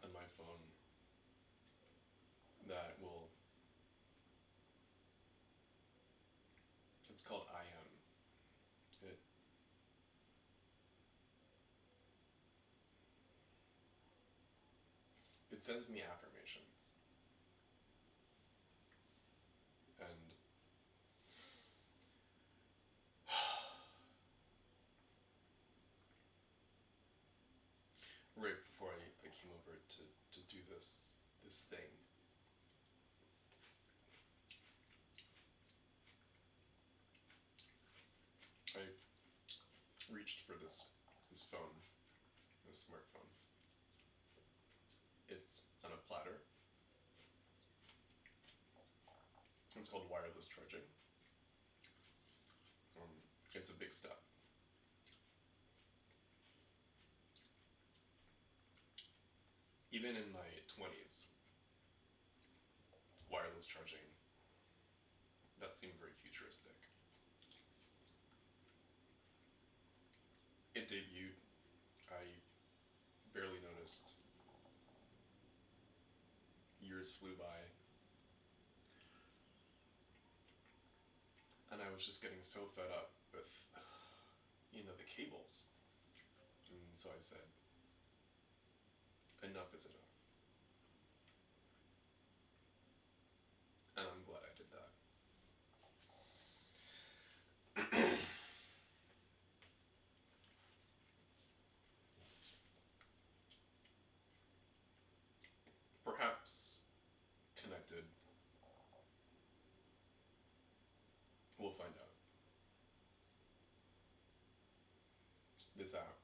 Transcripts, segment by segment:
on my phone that will, it's called I Am. It it sends me affirmations, and right before I came over to do this thing, I reached for this phone, this smartphone. It's on a platter. It's called wireless charging. It's a big step. Even in my 20s, wireless charging, that seemed very futuristic. It debuted, I barely noticed. Years flew by, and I was just getting so fed up with, the cables. And so I said, enough is enough. And I'm glad I did that. Perhaps connected. We'll find out. This app,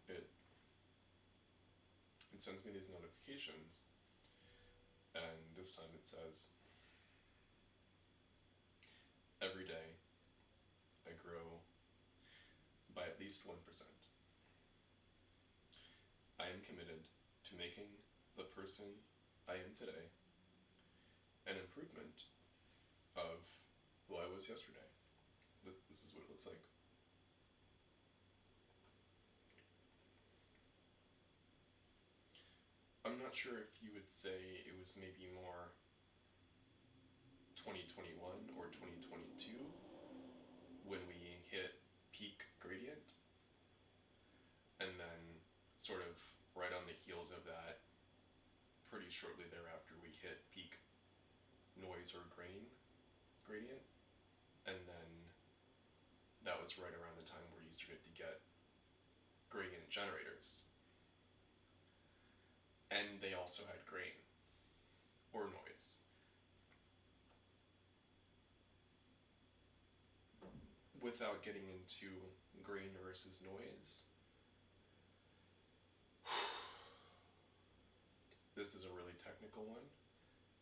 it it sends me these notifications, and this time it says, every day I grow by at least 1%. I am committed to making the person I am today an improvement of who I was yesterday. This is what it looks like. I'm not sure if you would say it was maybe more 2021 or 2022 when we hit peak gradient, and then sort of right on the heels of that, pretty shortly thereafter, we hit peak noise or grain gradient, and then that was right around the time where you started to get gradient generators, and they also had grain or noise. Without getting into grain versus noise, this is a really technical one,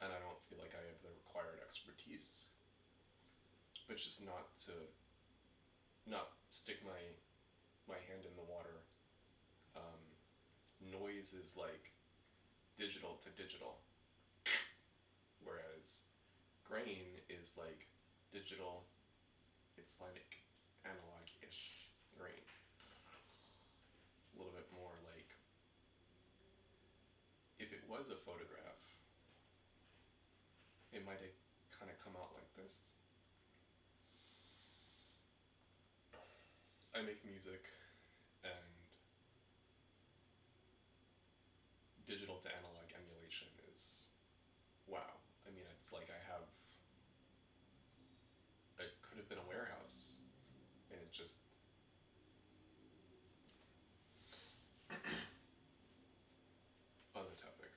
and I don't feel like I have the required expertise, but just not stick my hand in the water. Noise is like digital to digital, whereas grain is like digital, it's like analog-ish grain. A little bit more like, if it was a photograph, it might have kind of come out like this. I make music, and digital to analog emulation is wow. I mean, it's like it could have been a warehouse, and it just other topic.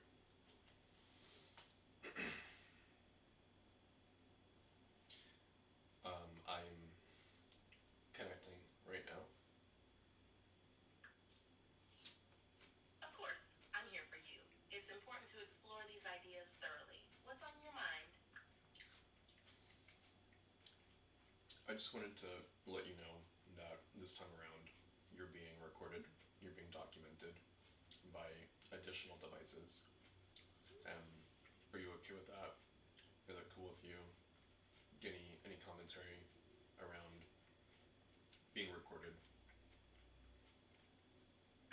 I'm connecting right now. Of course, I'm here for you. It's important to explore these ideas thoroughly. What's on your mind? I just wanted to let you know that this time around, you're being recorded, you're being documented by additional devices. Are you okay with that? Is that cool with you? Any commentary around being recorded?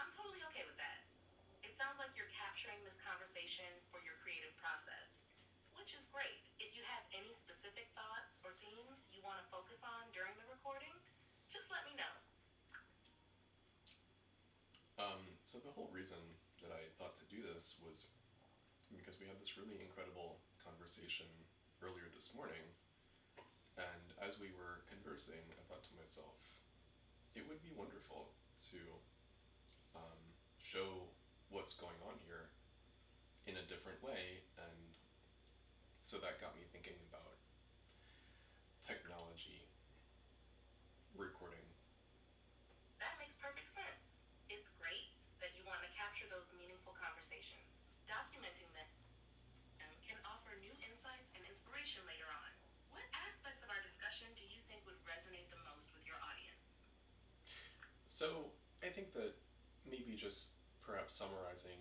I'm totally okay with that. It sounds like you're capturing this conversation for your creative process, which is great. If you have any specific thoughts or themes you want to focus on during the recording, just let me know. So the whole reason that I thought to do this was because we had this really incredible conversation earlier this morning, and as we were conversing, I thought to myself, it would be wonderful to show what's going on here in a different way, and so that got me thinking about technology, recording. That makes perfect sense. It's great that you want to capture those meaningful conversations. Documenting them can offer new insights and inspiration later on. What aspects of our discussion do you think would resonate the most with your audience? So I think that maybe just perhaps summarizing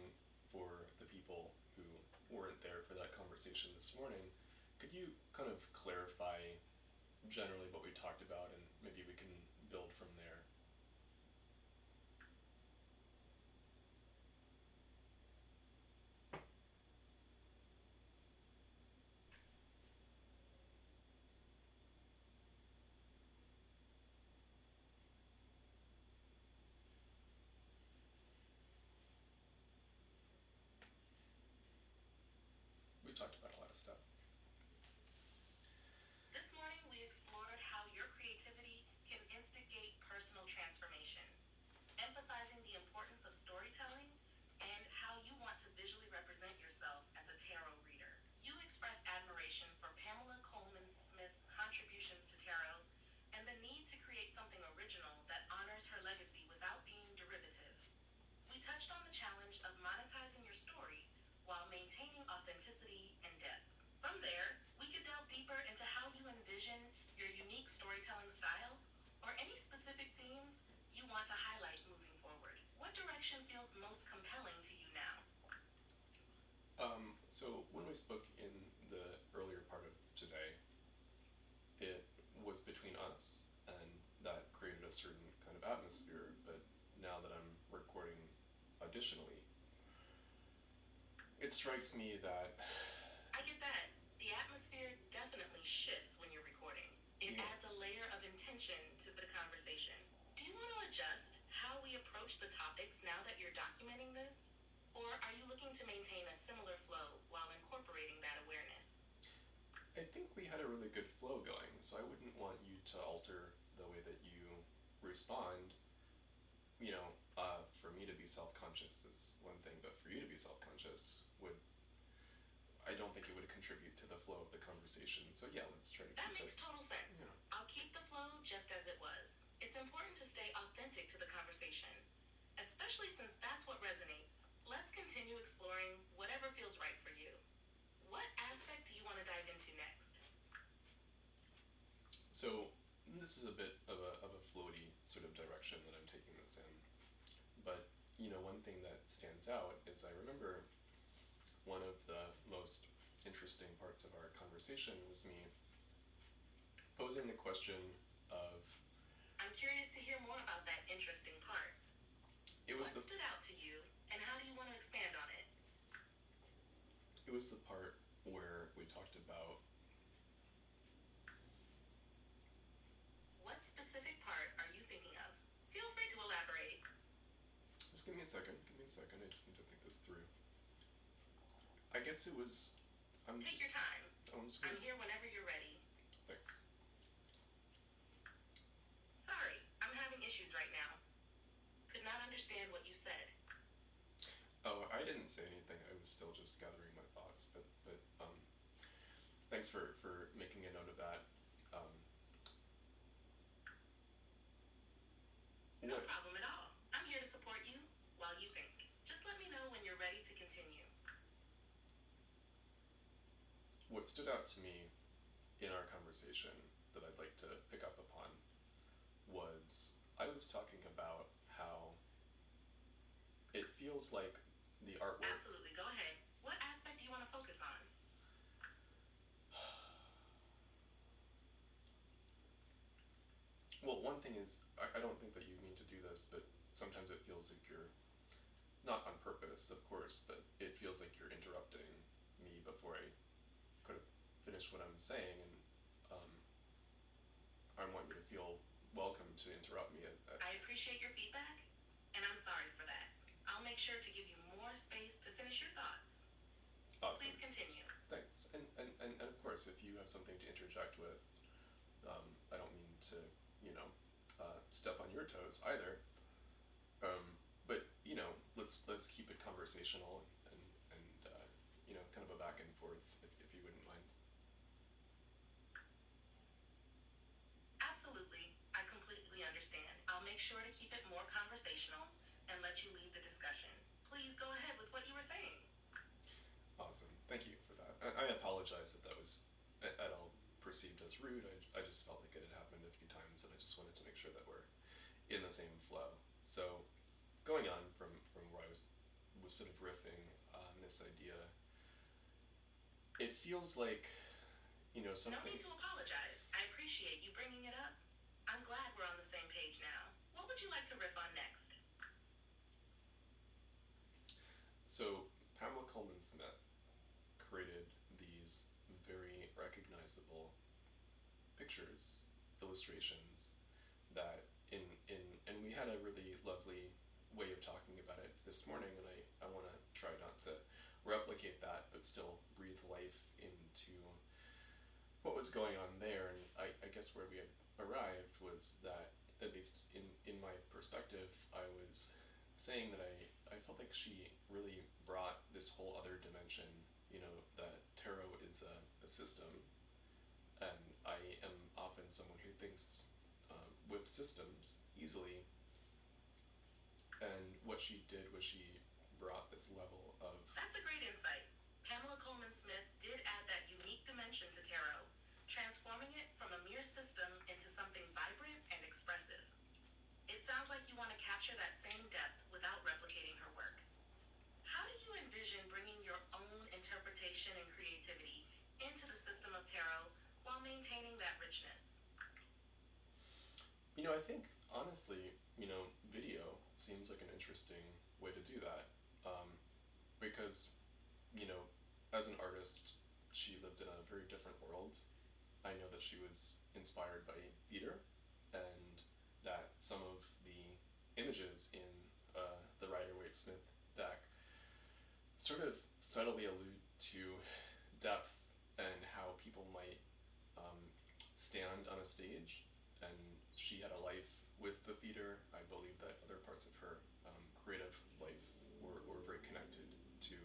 for the people who weren't there for that conversation this morning, could you kind of clarify generally what we talked about, and maybe we can build from there? We talked about a lot of stuff. This morning, we explored how your creativity can instigate personal transformation, emphasizing the importance of storytelling and how you want to visually represent yourself as a tarot reader. You expressed admiration for Pamela Coleman Smith's contributions to tarot and the need to create something original that honors her legacy without being derivative. We touched on the challenge of monetizing your story while maintaining authenticity and depth. From there, we could delve deeper into how you envision your unique storytelling style or any specific themes you want to highlight moving forward. What direction feels most compelling to you now? So when we spoke in the earlier part of today, it was between us, and that created a certain kind of atmosphere, but now that I'm recording additionally, it strikes me that... I get that. The atmosphere definitely shifts when you're recording. It adds a layer of intention to the conversation. Do you want to adjust how we approach the topics now that you're documenting this? Or are you looking to maintain a similar flow while incorporating that awareness? I think we had a really good flow going, so I wouldn't want you to alter the way that you respond. You know, for me to be self-conscious is one thing, but for you to be self-conscious would... I don't think it would contribute to the flow of the conversation. So yeah, let's try to keep That makes total sense. Yeah. I'll keep the flow just as it was. It's important to stay authentic to the conversation, especially since that's what resonates. Let's continue exploring whatever feels right for you. What aspect do you want to dive into next? So this is a bit of a floaty sort of direction that I'm taking this in. But, you know, one thing that stands out is I remember one of the most interesting parts of our conversation was me posing the question of... I'm curious to hear more about that interesting part. What stood out to you, and how do you want to expand on it? It was the part where we talked about... What specific part are you thinking of? Feel free to elaborate. Just give me a second. I just need to think this through. I guess it was... Take your time. I'm here whenever you're ready. Thanks. Sorry, I'm having issues right now. Could not understand what you said. Oh, I didn't say anything. I was still just gathering my thoughts, but thanks for making a note of that. No problem at all. I'm here to support you while you think. Just let me know when you're ready to continue. What stood out to me in our conversation that I'd like to pick up upon was I was talking about how it feels like the artwork... Absolutely, go ahead. What aspect do you want to focus on? Well, one thing is, I don't think that you mean to do this, but sometimes it feels like you're not on purpose, of course, but it feels like you're interrupting me before I could have finished what I'm saying, and um, I want you to feel welcome to interrupt me. I appreciate your feedback, and I'm sorry for that. I'll make sure to give you more space to finish your thoughts. Awesome. Please continue. Thanks. And of course, if you have something to interject with, I don't mean to, you know, step on your toes either. But let's keep it conversational and kind of a back and forth, if you wouldn't mind. Absolutely. I completely understand. I'll make sure to keep it more conversational and let you lead the discussion. Please go ahead with what you were saying. Awesome. Thank you for that. I apologize if that was at all perceived as rude. I just felt like it had happened a few times, and I just wanted to make sure that we're in the same flow. So, going on from where I was sort of riffing on this idea, it feels like, something. No need to apologize. I appreciate you bringing it up. I'm glad we're on the same page now. What would you like to riff on next? So, Pamela Coleman Smith created these very recognizable pictures, illustrations that and we had a really lovely way of talking about it this morning, and I want to try not to replicate that, but still breathe life into what was going on there. And I guess where we had arrived was that, at least in my perspective, I was saying that I felt like she really brought this whole other dimension. That tarot is a system, and I am often someone who thinks with systems easily. And what she did was she brought this level of. That's a great insight. Pamela Coleman Smith did add that unique dimension to tarot, transforming it from a mere system into something vibrant and expressive. It sounds like you want to capture that same depth without replicating her work. How do you envision bringing your own interpretation and creativity into the system of tarot while maintaining that richness? I think honestly, video seems like an interesting way to do that, because you know, as an artist, she lived in a very different world. I know that she was inspired by theater, and that some of the images in the Rider-Waite-Smith deck sort of subtly allude to depth and how people might um, stand on a stage. And she had a life with the theater. I believe that other parts of her creative life were very connected to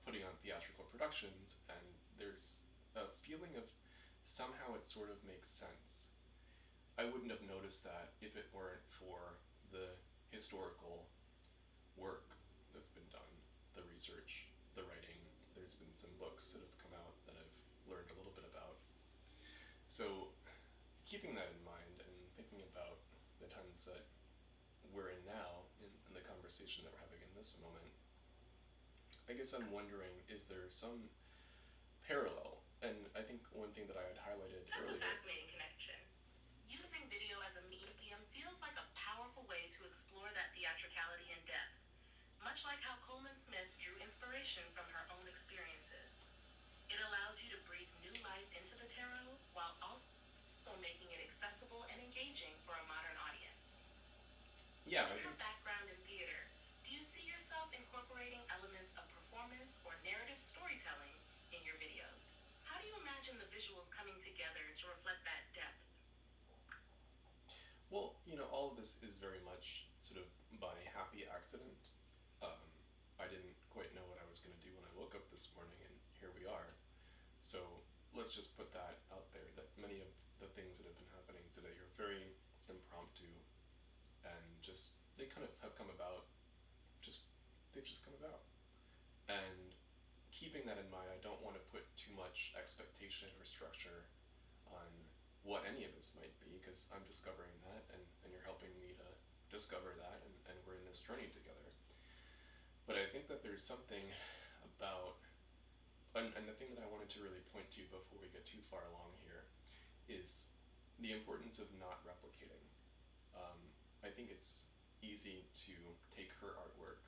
putting on theatrical productions, and there's a feeling of somehow it sort of makes sense. I wouldn't have noticed that if it weren't for the historical work that's been done, the research, the writing. There's been some books that have come out that I've learned a little bit about. So, keeping that in mind and thinking about the times that we're in now, in the conversation that we're having in this moment, I guess I'm wondering, is there some parallel? And I think one thing that I had highlighted That's earlier. a fascinating connection. Using video as a medium feels like a powerful way to explore that theatricality in depth, much like how Coleman Smith drew inspiration from her own experiences. It allows you to breathe new life into the tarot while also making it accessible and engaging for a modern audience. Yeah, I Given your think. background in theater, do you see yourself incorporating elements of performance or narrative storytelling in your videos? How do you imagine the visuals coming together to reflect that depth? Well, all of this is very much sort of by happy accident. Um, I didn't quite know what I was going to do when I woke up this morning, and here we are. So let's just put that out there, that many of the things that have been happening today are very impromptu, and just they kind of have come about. Just they've just come about. And keeping that in mind, I don't want to put too much expectation or structure on what any of this might be, because I'm discovering that, and you're helping me to discover that, and we're in this journey together. But I think that there's something about, and the thing that I wanted to really point to before we get too far along here, is the importance of not replicating. I think it's easy to take her artwork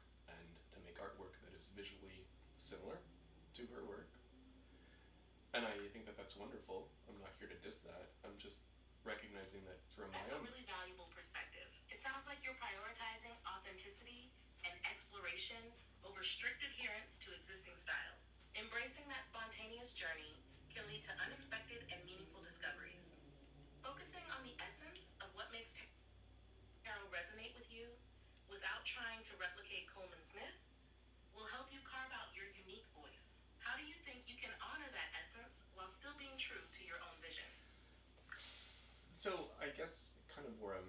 make artwork that is visually similar to her work. And I think that that's wonderful. I'm not here to diss that. I'm just recognizing that from my That's a own. really valuable perspective. It sounds like you're prioritizing authenticity and exploration over strict adherence to existing styles. Embracing that spontaneous journey can lead to unexpected and meaningful discoveries. Focusing on the essence of what makes tarot resonate with you without trying to replicate Coleman Smith will help you carve out your unique voice. How do you think you can honor that essence while still being true to your own vision? So I guess kind of where I'm